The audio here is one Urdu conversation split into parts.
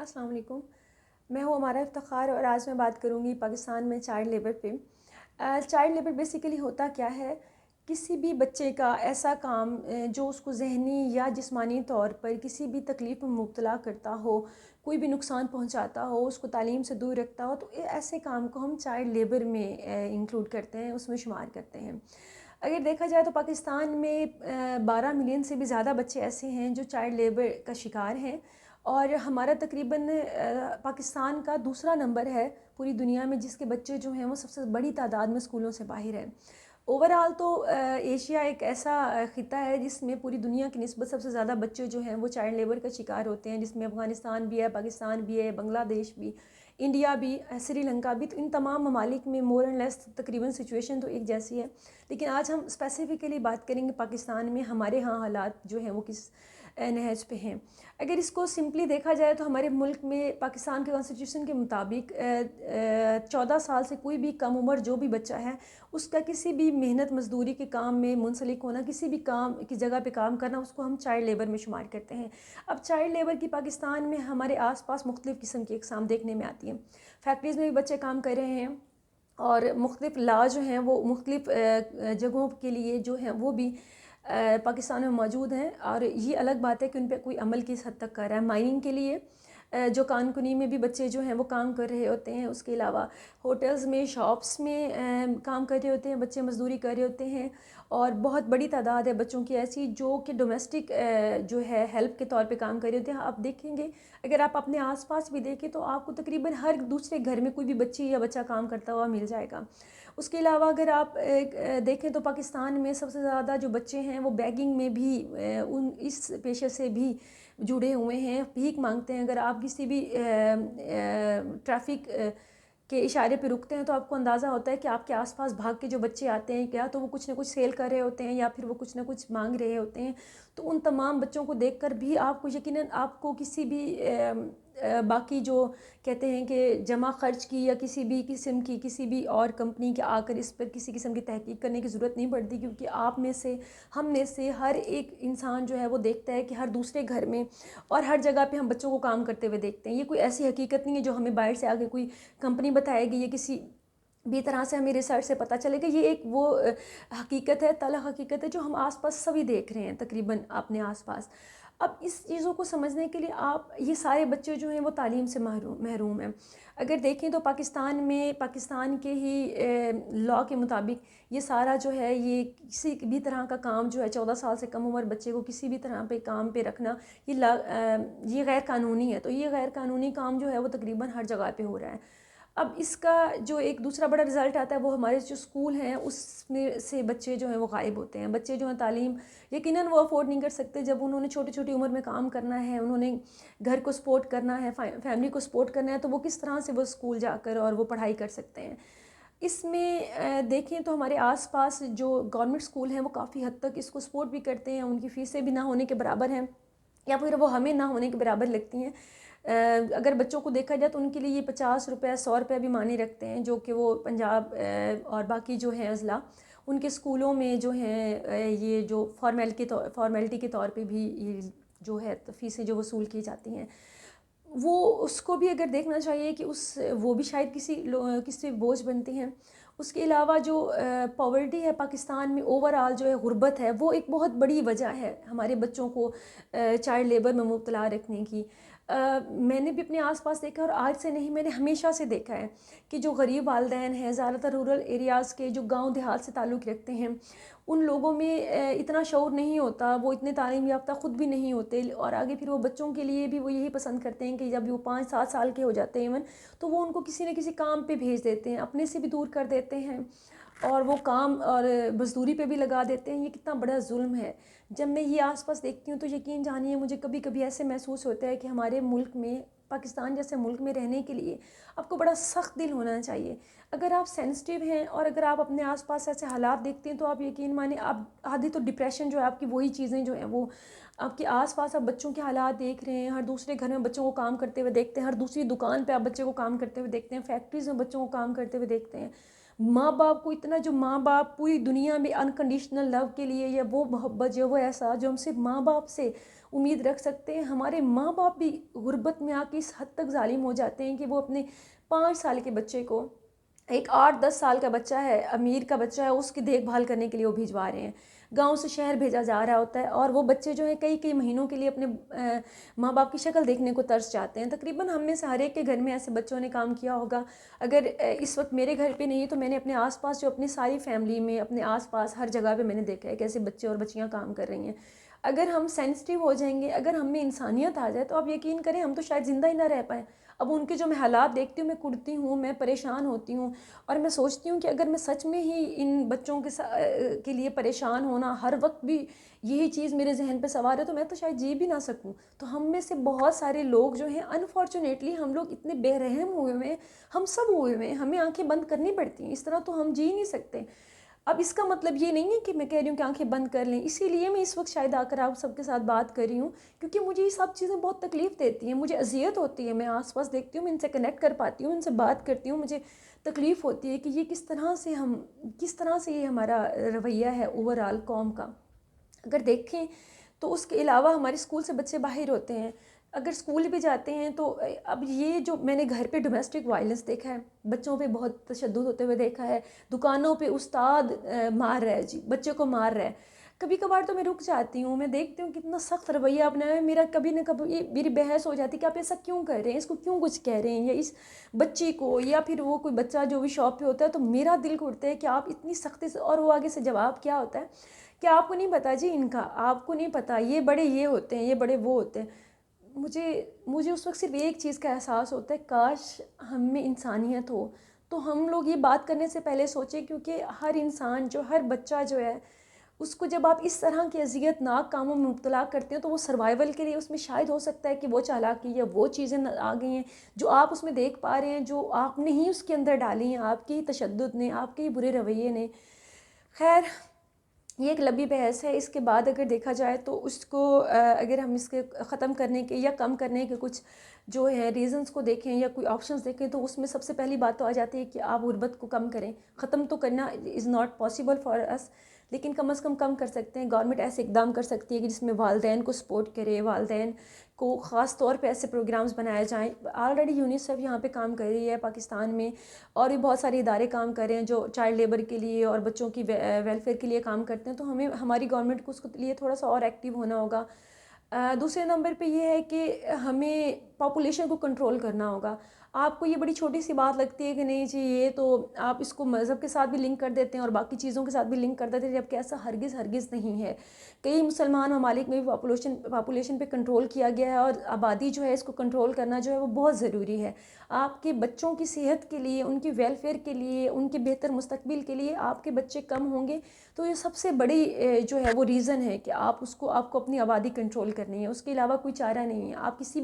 السلام علیکم. میں ہوں ہمارا افتخار اور آج میں بات کروں گی پاکستان میں چائلڈ لیبر پہ. چائلڈ لیبر بیسیکلی ہوتا کیا ہے؟ کسی بھی بچے کا ایسا کام جو اس کو ذہنی یا جسمانی طور پر کسی بھی تکلیف میں مبتلا کرتا ہو، کوئی بھی نقصان پہنچاتا ہو، اس کو تعلیم سے دور رکھتا ہو، تو ایسے کام کو ہم چائلڈ لیبر میں انکلوڈ کرتے ہیں، اس میں شمار کرتے ہیں. اگر دیکھا جائے تو پاکستان میں 12 ملین سے بھی زیادہ بچے ایسے ہیں جو چائلڈ لیبر کا شکار ہیں، اور ہمارا تقریباً پاکستان کا دوسرا نمبر ہے پوری دنیا میں جس کے بچے جو ہیں وہ سب سے بڑی تعداد میں اسکولوں سے باہر ہیں. اوورآل تو ایشیا ایک ایسا خطہ ہے جس میں پوری دنیا کی نسبت سب سے زیادہ بچے جو ہیں وہ چائلڈ لیبر کا شکار ہوتے ہیں، جس میں افغانستان بھی ہے، پاکستان بھی ہے، بنگلہ دیش بھی، انڈیا بھی، سری لنکا بھی. تو ان تمام ممالک میں مور اینڈ لیس تقریباً سچویشن تو ایک جیسی ہے. لیکن آج ہم اسپیسیفکلی بات کریں گے پاکستان میں ہمارے ہاں حالات جو ہیں وہ کس نہج پہ ہیں. اگر اس کو سمپلی دیکھا جائے تو ہمارے ملک میں پاکستان کے کانسٹیٹیوشن کے مطابق 14 سال سے کوئی بھی کم عمر جو بھی بچہ ہے اس کا کسی بھی محنت مزدوری کے کام میں منسلک ہونا، کسی بھی کام کی جگہ پہ کام کرنا، اس کو ہم چائلڈ لیبر میں شمار کرتے ہیں. اب چائلڈ لیبر کی پاکستان میں ہمارے آس پاس مختلف قسم کی اقسام دیکھنے میں آتی ہیں. فیکٹریز میں بھی بچے کام کر رہے ہیں، اور مختلف لا جو ہیں وہ مختلف جگہوں کے لیے جو ہیں وہ بھی پاکستان میں موجود ہیں، اور یہ الگ بات ہے کہ ان پہ کوئی عمل کس حد تک کر رہا ہے. مائننگ کے لیے جو کان کنی میں بھی بچے جو ہیں وہ کام کر رہے ہوتے ہیں. اس کے علاوہ ہوٹلز میں، شاپس میں کام کر رہے ہوتے ہیں بچے، مزدوری کر رہے ہوتے ہیں. اور بہت بڑی تعداد ہے بچوں کی ایسی جو کہ ڈومیسٹک جو ہے ہیلپ کے طور پہ کام کر رہے ہوتے ہیں. آپ دیکھیں گے، اگر آپ اپنے آس پاس بھی دیکھیں تو آپ کو تقریباً ہر دوسرے گھر میں کوئی بھی بچی یا بچہ کام کرتا ہوا مل جائے گا. اس کے علاوہ اگر آپ دیکھیں تو پاکستان میں سب سے زیادہ جو بچے ہیں وہ بیگنگ میں بھی اس پیشے سے بھی جڑے ہوئے ہیں، بھیک مانگتے ہیں. اگر آپ کسی بھی ٹریفک کے اشارے پہ رکتے ہیں تو آپ کو اندازہ ہوتا ہے کہ آپ کے آس پاس بھاگ کے جو بچے آتے ہیں، کیا تو وہ کچھ نہ کچھ سیل کر رہے ہوتے ہیں یا پھر وہ کچھ نہ کچھ مانگ رہے ہوتے ہیں. تو ان تمام بچوں کو دیکھ کر بھی آپ کو یقیناً آپ کو کسی بھی باقی جو کہتے ہیں کہ جمع خرچ کی یا کسی بھی قسم کی کسی بھی اور کمپنی کے آ کر اس پر کسی قسم کی تحقیق کرنے کی ضرورت نہیں پڑتی، کیونکہ آپ میں سے، ہم میں سے ہر ایک انسان جو ہے وہ دیکھتا ہے کہ ہر دوسرے گھر میں اور ہر جگہ پہ ہم بچوں کو کام کرتے ہوئے دیکھتے ہیں. یہ کوئی ایسی حقیقت نہیں ہے جو ہمیں باہر سے آگے کوئی کمپنی بتائے گی یا کسی بھی طرح سے ہمیں ریسرچ سے پتہ چلے گا. یہ ایک وہ حقیقت ہے، تلخ حقیقت ہے جو ہم آس پاس سبھی دیکھ رہے ہیں تقریباً اپنے آس پاس. اب اس چیزوں کو سمجھنے کے لیے یہ سارے بچے جو ہیں وہ تعلیم سے محروم ہیں. اگر دیکھیں تو پاکستان میں، پاکستان کے ہی لاء کے مطابق یہ سارا جو ہے، یہ کسی بھی طرح کا کام جو ہے 14 سال سے کم عمر بچے کو کسی بھی طرح پہ کام پہ رکھنا، یہ غیر قانونی ہے. تو یہ غیر قانونی کام جو ہے وہ تقریباً ہر جگہ پہ ہو رہا ہے. اب اس کا جو ایک دوسرا بڑا رزلٹ آتا ہے وہ ہمارے جو اسکول ہیں اس میں سے بچے جو ہیں وہ غائب ہوتے ہیں. بچے جو ہیں تعلیم یقیناً وہ افورڈ نہیں کر سکتے جب انہوں نے چھوٹی چھوٹی عمر میں کام کرنا ہے، انہوں نے گھر کو سپورٹ کرنا ہے، فیملی کو سپورٹ کرنا ہے، تو وہ کس طرح سے وہ اسکول جا کر اور وہ پڑھائی کر سکتے ہیں. اس میں دیکھیں تو ہمارے آس پاس جو گورنمنٹ اسکول ہیں وہ کافی حد تک اس کو سپورٹ بھی کرتے ہیں، ان کی فیسیں بھی نہ ہونے کے برابر ہیں یا پھر وہ ہمیں نہ ہونے کے برابر لگتی ہیں. اگر بچوں کو دیکھا جائے تو ان کے لیے یہ 50 روپے 100 روپے بھی معنی رکھتے ہیں، جو کہ وہ پنجاب اور باقی جو ہیں اضلاع ان کے اسکولوں میں جو ہیں یہ جو فارمیلٹی کے طور پہ بھی یہ جو ہے فیسیں جو وصول کی جاتی ہیں، وہ اس کو بھی اگر دیکھنا چاہیے کہ وہ بھی شاید کسی بوجھ بنتی ہیں. اس کے علاوہ جو پاورٹی ہے پاکستان میں، اوورآل جو ہے غربت ہے، وہ ایک بہت بڑی وجہ ہے ہمارے بچوں کو چائلڈ لیبر میں مبتلا رکھنے کی. میں نے بھی اپنے آس پاس دیکھا، اور آج سے نہیں، میں نے ہمیشہ سے دیکھا ہے کہ جو غریب والدین ہیں، زیادہ تر رورل ایریاز کے جو گاؤں دیہات سے تعلق رکھتے ہیں، ان لوگوں میں اتنا شعور نہیں ہوتا، وہ اتنے تعلیم یافتہ خود بھی نہیں ہوتے، اور آگے پھر وہ بچوں کے لیے بھی وہ یہی پسند کرتے ہیں کہ جب وہ 5-7 سال کے ہو جاتے ہیں تو وہ ان کو کسی نہ کسی کام پہ بھیج دیتے ہیں، اپنے سے بھی دور کر دیتے ہیں، اور وہ کام اور مزدوری پہ بھی لگا دیتے ہیں. یہ کتنا بڑا ظلم ہے. جب میں یہ آس پاس دیکھتی ہوں تو یقین جانیے مجھے کبھی کبھی ایسے محسوس ہوتا ہے کہ ہمارے ملک میں، پاکستان جیسے ملک میں رہنے کے لیے آپ کو بڑا سخت دل ہونا چاہیے. اگر آپ سینسٹیو ہیں اور اگر آپ اپنے آس پاس ایسے حالات دیکھتے ہیں تو آپ یقین مانیں، آپ آدھی تو ڈپریشن جو ہے آپ کی وہی چیزیں جو ہیں وہ آپ کے آس پاس، آپ بچوں کے حالات دیکھ رہے ہیں، ہر دوسرے گھر میں بچوں کو کام کرتے ہوئے دیکھتے ہیں، ہر دوسری دکان پہ آپ بچے کو کام کرتے ہوئے دیکھتے ہیں، فیکٹریز میں بچوں کو کام کرتے ہوئے دیکھتے ہیں. ماں باپ کو اتنا، جو ماں باپ پوری دنیا میں انکنڈیشنل لو کے لیے، یا وہ محبت جو وہ ایسا جو ہم صرف ماں باپ سے امید رکھ سکتے ہیں. ہمارے ماں باپ بھی غربت میں آ کے اس حد تک ظالم ہو جاتے ہیں کہ وہ اپنے 5 سال کے بچے کو، ایک 8-10 سال کا بچہ ہے، امیر کا بچہ ہے، اس کی دیکھ بھال کرنے کے لیے وہ بھجوا رہے ہیں. گاؤں سے شہر بھیجا جا رہا ہوتا ہے، اور وہ بچے جو ہیں کئی کئی مہینوں کے لیے اپنے ماں باپ کی شکل دیکھنے کو ترس جاتے ہیں. تقریباً ہم میں سے ہر ایک کے گھر میں ایسے بچوں نے کام کیا ہوگا. اگر اس وقت میرے گھر پہ نہیں ہے تو میں نے اپنے آس پاس، جو اپنی ساری فیملی میں، اپنے آس پاس ہر جگہ پہ میں نے دیکھا ہے کیسے بچے اور بچیاں کام کر رہی ہیں. اگر ہم سینسٹیو ہو جائیں گے، اگر ہم میں انسانیت آ جائے، تو آپ یقین کریں ہم تو شاید زندہ ہی نہ رہ پائیں. اب ان کے جو میں حالات دیکھتی ہوں، میں کڑتی ہوں، میں پریشان ہوتی ہوں، اور میں سوچتی ہوں کہ اگر میں سچ میں ہی ان بچوں کے لیے پریشان ہونا ہر وقت بھی یہی چیز میرے ذہن پہ سوار ہے، تو میں تو شاید جی بھی نہ سکوں. تو ہم میں سے بہت سارے لوگ جو ہیں انفارچونیٹلی ہم لوگ اتنے بے رحم ہوئے ہوئے ہیں، ہم سب ہوئے ہوئے ہیں، ہمیں آنکھیں بند کرنی پڑتی ہیں. اس طرح تو ہم جی نہیں سکتے. اب اس کا مطلب یہ نہیں ہے کہ میں کہہ رہی ہوں کہ آنکھیں بند کر لیں. اسی لیے میں اس وقت شاید آ کر آپ سب کے ساتھ بات کر رہی ہوں، کیونکہ مجھے یہ سب چیزیں بہت تکلیف دیتی ہیں، مجھے اذیت ہوتی ہے. میں آس پاس دیکھتی ہوں، میں ان سے کنیکٹ کر پاتی ہوں، ان سے بات کرتی ہوں، مجھے تکلیف ہوتی ہے کہ یہ کس طرح سے یہ ہمارا رویہ ہے اوور آل قوم کا. اگر دیکھیں تو اس کے علاوہ ہمارے اسکول سے بچے باہر ہوتے ہیں، اگر اسکول بھی جاتے ہیں تو اب یہ جو میں نے گھر پہ ڈومیسٹک وائلنس دیکھا ہے، بچوں پہ بہت تشدد ہوتے ہوئے دیکھا ہے. دکانوں پہ استاد مار رہا ہے، جی بچے کو مار رہا ہے. کبھی کبھار تو میں رک جاتی ہوں، میں دیکھتی ہوں کتنا سخت رویہ اپنا ہے. میرا کبھی نہ کبھی میری بحث ہو جاتی ہے کہ آپ ایسا کیوں کر رہے ہیں، اس کو کیوں کچھ کہہ رہے ہیں، یا اس بچی کو، یا پھر وہ کوئی بچہ جو بھی شاپ پہ ہوتا ہے، تو میرا دل گھٹتا ہے کہ آپ اتنی سختی سے. اور وہ آگے سے جواب کیا ہوتا ہے کہ آپ کو نہیں پتہ جی، ان کا آپ کو نہیں پتہ، یہ بڑے یہ ہوتے ہیں، یہ بڑے وہ ہوتے ہیں. مجھے اس وقت صرف ایک چیز کا احساس ہوتا ہے، کاش ہم میں انسانیت ہو تو ہم لوگ یہ بات کرنے سے پہلے سوچیں. کیونکہ ہر انسان، جو ہر بچہ جو ہے، اس کو جب آپ اس طرح کے اذیت ناک کاموں میں مبتلا کرتے ہیں تو وہ سروائیول کے لیے اس میں شاید ہو سکتا ہے کہ وہ چالاکی یا وہ چیزیں آ گئی ہیں جو آپ اس میں دیکھ پا رہے ہیں، جو آپ نے ہی اس کے اندر ڈالی ہیں، آپ کے ہی تشدد نے، آپ کے ہی برے رویے نے. خیر، یہ ایک لمبی بحث ہے. اس کے بعد اگر دیکھا جائے تو اس کو اگر ہم اس کے ختم کرنے کے یا کم کرنے کے کچھ جو ہے ریزنز کو دیکھیں یا کوئی آپشنز دیکھیں، تو اس میں سب سے پہلی بات تو آ جاتی ہے کہ آپ غربت کو کم کریں. ختم تو کرنا از ناٹ پاسبل فار اس، لیکن کم از کم کر سکتے ہیں. گورنمنٹ ایسے اقدام کر سکتی ہے کہ جس میں والدین کو سپورٹ کرے، والدین کو خاص طور پہ ایسے پروگرامز بنائے جائیں. آلریڈی یونیسیف یہاں پہ کام کر رہی ہے پاکستان میں، اور بھی بہت سارے ادارے کام کر رہے ہیں جو چائلڈ لیبر کے لیے اور بچوں کی ویلفیئر کے لیے کام کرتے ہیں. تو ہماری گورنمنٹ کو اس کے لیے تھوڑا سا اور ایکٹیو ہونا ہوگا. دوسرے نمبر پہ یہ ہے کہ ہمیں پاپولیشن کو کنٹرول کرنا ہوگا. آپ کو یہ بڑی چھوٹی سی بات لگتی ہے کہ نہیں جی یہ تو آپ اس کو مذہب کے ساتھ بھی لنک کر دیتے ہیں اور باقی چیزوں کے ساتھ بھی لنک کر دیتے ہیں، جبکہ ایسا ہرگز نہیں ہے. کئی مسلمان ممالک میں بھی پاپولیشن پہ کنٹرول کیا گیا ہے، اور آبادی جو ہے اس کو کنٹرول کرنا جو ہے وہ بہت ضروری ہے. آپ کے بچوں کی صحت کے لیے، ان کی ویلفیئر کے لیے، ان کے بہتر مستقبل کے لیے آپ کے بچے کم ہوں گے تو یہ سب سے بڑی جو ہے وہ ریزن ہے کہ آپ کو اپنی آبادی کنٹرول کرنی ہے. اس کے علاوہ کوئی چارہ نہیں ہے. آپ کسی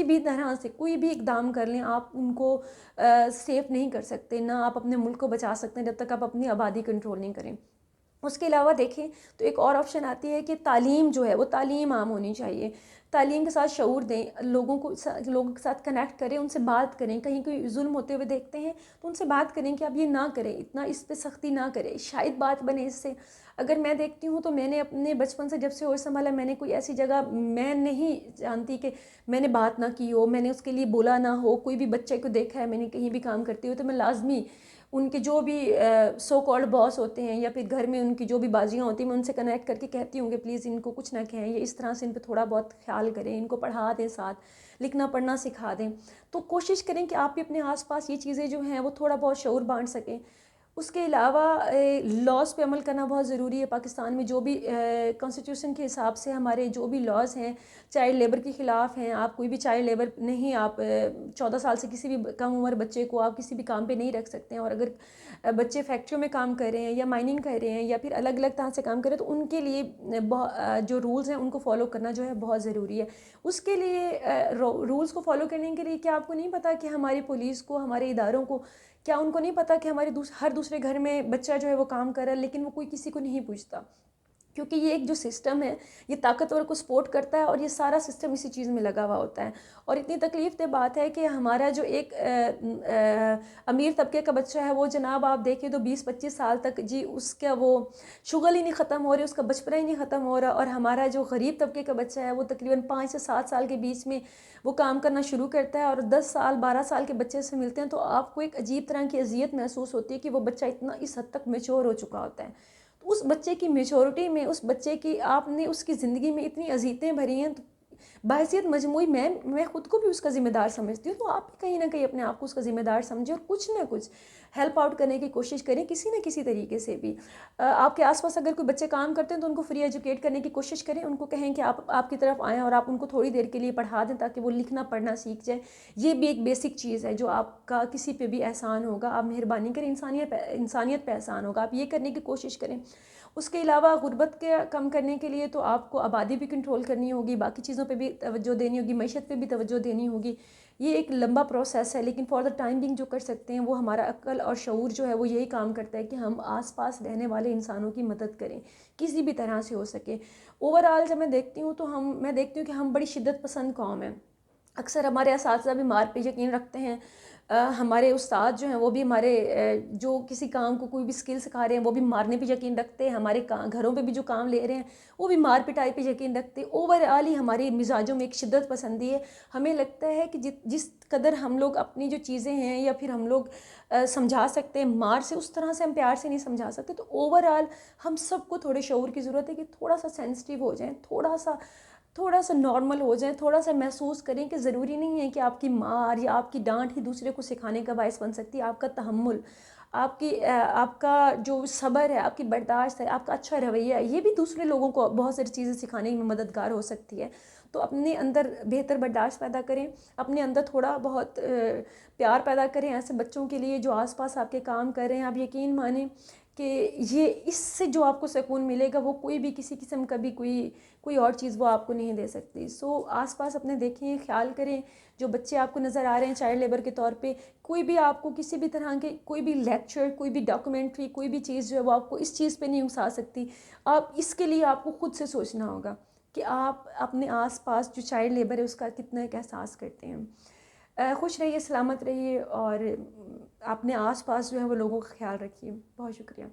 بھی طرح سے کوئی بھی اقدام کر لیں، آپ ان کو سیف نہیں کر سکتے، نہ آپ اپنے ملک کو بچا سکتے ہیں جب تک آپ اپنی آبادی کنٹرول نہیں کریں. اس کے علاوہ دیکھیں تو ایک اور آپشن آتی ہے کہ تعلیم جو ہے وہ تعلیم عام ہونی چاہیے. تعلیم کے ساتھ شعور دیں، لوگوں کے ساتھ کنیکٹ کریں، ان سے بات کریں. کہیں کوئی ظلم ہوتے ہوئے دیکھتے ہیں تو ان سے بات کریں کہ آپ یہ نہ کریں، اتنا اس پہ سختی نہ کریں، شاید بات بنے اس سے. اگر میں دیکھتی ہوں تو میں نے اپنے بچپن سے جب سے ہوش سنبھالا، میں نے کوئی ایسی جگہ میں نہیں جانتی کہ میں نے بات نہ کی ہو، میں نے اس کے لیے بولا نہ ہو. کوئی بھی بچے کو دیکھا ہے میں نے کہیں بھی کام کرتی ہو تو میں لازمی ان کے جو بھی سو کالڈ باس ہوتے ہیں یا پھر گھر میں ان کی جو بھی بازیاں ہوتی ہیں، میں ان سے کنیکٹ کر کے کہتی ہوں کہ پلیز ان کو کچھ نہ کہیں، یہ اس طرح سے ان پہ تھوڑا بہت خیال کریں، ان کو پڑھا دیں، ساتھ لکھنا پڑھنا سکھا دیں. تو کوشش کریں کہ آپ بھی اپنے آس پاس یہ چیزیں جو ہیں وہ تھوڑا بہت شعور بانٹ سکیں. اس کے علاوہ لاز پہ عمل کرنا بہت ضروری ہے. پاکستان میں جو بھی کانسٹیٹیوشن کے حساب سے ہمارے جو بھی لاز ہیں چائلڈ لیبر کے خلاف ہیں. آپ کوئی بھی چائلڈ لیبر نہیں، آپ 14 سال سے کسی بھی کم عمر بچے کو آپ کسی بھی کام پہ نہیں رکھ سکتے ہیں. اور اگر بچے فیکٹریوں میں کام کر رہے ہیں یا مائننگ کر رہے ہیں یا پھر الگ الگ طرح سے کام کر رہے ہیں تو ان کے لیے جو رولز ہیں ان کو فالو کرنا جو ہے بہت ضروری ہے. اس کے لیے رولز کو فالو کرنے کے لیے کیا آپ کو نہیں پتہ کہ ہماری پولیس کو، ہمارے اداروں کو، کیا ان کو نہیں پتہ کہ ہمارے ہر دوسرے گھر میں بچہ جو ہے وہ کام کر رہا ہے لیکن وہ کوئی کسی کو نہیں پوچھتا؟ کیونکہ یہ ایک جو سسٹم ہے یہ طاقتور کو سپورٹ کرتا ہے اور یہ سارا سسٹم اسی چیز میں لگا ہوا ہوتا ہے. اور اتنی تکلیف دہ بات ہے کہ ہمارا جو ایک امیر طبقے کا بچہ ہے وہ جناب آپ دیکھیں تو 20-25 سال تک جی اس کا وہ شغل ہی نہیں ختم ہو رہی، اس کا بچپنا ہی نہیں ختم ہو رہا. اور ہمارا جو غریب طبقے کا بچہ ہے وہ تقریباً 5 سے 7 سال کے بیچ میں وہ کام کرنا شروع کرتا ہے، اور 10 سال 12 سال کے بچے سے ملتے ہیں تو آپ کو ایک عجیب طرح کی اذیت محسوس ہوتی ہے کہ وہ بچہ اتنا اس حد تک میچور ہو چکا ہوتا ہے. تو اس بچے کی میچورٹی میں، اس بچے کی آپ نے اس کی زندگی میں اتنی اذیتیں بھری ہیں، تو بحیثیت مجموعی میں خود کو بھی اس کا ذمہ دار سمجھتی ہوں. تو آپ بھی کہیں نہ کہیں اپنے آپ کو اس کا ذمہ دار سمجھیں اور کچھ نہ کچھ ہیلپ آؤٹ کرنے کی کوشش کریں کسی نہ کسی طریقے سے بھی. آپ کے آس پاس اگر کوئی بچے کام کرتے ہیں تو ان کو فری ایجوکیٹ کرنے کی کوشش کریں، ان کو کہیں کہ آپ کی طرف آئیں اور آپ ان کو تھوڑی دیر کے لیے پڑھا دیں تاکہ وہ لکھنا پڑھنا سیکھ جائے. یہ بھی ایک بیسک چیز ہے جو آپ کا کسی پہ بھی احسان ہوگا. آپ مہربانی کریں، انسانیت پہ احسان ہوگا، آپ یہ کرنے کی کوشش کریں. اس کے علاوہ غربت کے کم کرنے کے لیے تو آپ کو آبادی بھی کنٹرول کرنی ہوگی، باقی چیزوں پہ بھی توجہ دینی ہوگی، معیشت پہ بھی توجہ دینی ہوگی. یہ ایک لمبا پروسیس ہے، لیکن فار دا ٹائم بینگ جو کر سکتے ہیں وہ ہمارا عقل اور شعور جو ہے وہ یہی کام کرتا ہے کہ ہم آس پاس رہنے والے انسانوں کی مدد کریں کسی بھی طرح سے ہو سکے. اوور آل جب میں دیکھتی ہوں تو میں دیکھتی ہوں کہ ہم بڑی شدت پسند قوم ہیں. اکثر ہمارے اساتذہ بھی مار پہ یقین رکھتے ہیں، ہمارے استاد جو ہیں وہ بھی ہمارے جو کسی کام کو کوئی بھی سکل سکھا رہے ہیں وہ بھی مارنے پہ یقین رکھتے ہیں، ہمارے گھروں پہ بھی جو کام لے رہے ہیں وہ بھی مار پٹائی پہ یقین رکھتے ہیں. اوور آل ہی ہماری مزاجوں میں ایک شدت پسندی ہے. ہمیں لگتا ہے کہ جس قدر ہم لوگ اپنی جو چیزیں ہیں یا پھر ہم لوگ سمجھا سکتے ہیں مار سے، اس طرح سے ہم پیار سے نہیں سمجھا سکتے. تو اوور آل ہم سب کو تھوڑے شعور کی ضرورت ہے کہ تھوڑا سا سینسٹیو ہو جائیں، تھوڑا سا نارمل ہو جائیں، تھوڑا سا محسوس کریں کہ ضروری نہیں ہے کہ آپ کی مار یا آپ کی ڈانٹ ہی دوسرے کو سکھانے کا باعث بن سکتی ہے. آپ کا تحمل، آپ کا جو صبر ہے، آپ کی برداشت ہے، آپ کا اچھا رویہ ہے، یہ بھی دوسرے لوگوں کو بہت ساری چیزیں سکھانے میں مددگار ہو سکتی ہے. تو اپنے اندر بہتر برداشت پیدا کریں، اپنے اندر تھوڑا بہت پیار پیدا کریں ایسے بچوں کے لیے جو آس پاس آپ کے کام کر رہے ہیں. آپ یقین مانیں کہ اس سے جو آپ کو سکون ملے گا وہ کوئی بھی کسی قسم کا بھی کوئی اور چیز وہ آپ کو نہیں دے سکتی. سو آس پاس اپنے دیکھیں، خیال کریں. جو بچے آپ کو نظر آ رہے ہیں چائلڈ لیبر کے طور پہ، کوئی بھی آپ کو کسی بھی طرح کے کوئی بھی لیکچر، کوئی بھی ڈاکومنٹری، کوئی بھی چیز جو ہے وہ آپ کو اس چیز پہ نہیں اکسا سکتی. اس کے لیے آپ کو خود سے سوچنا ہوگا کہ آپ اپنے آس پاس جو چائلڈ لیبر ہے اس کا کتنا ایک احساس کرتے ہیں. خوش رہیے، سلامت رہیے، اور اپنے آس پاس جو ہے وہ لوگوں کا خیال رکھیے. بہت شکریہ.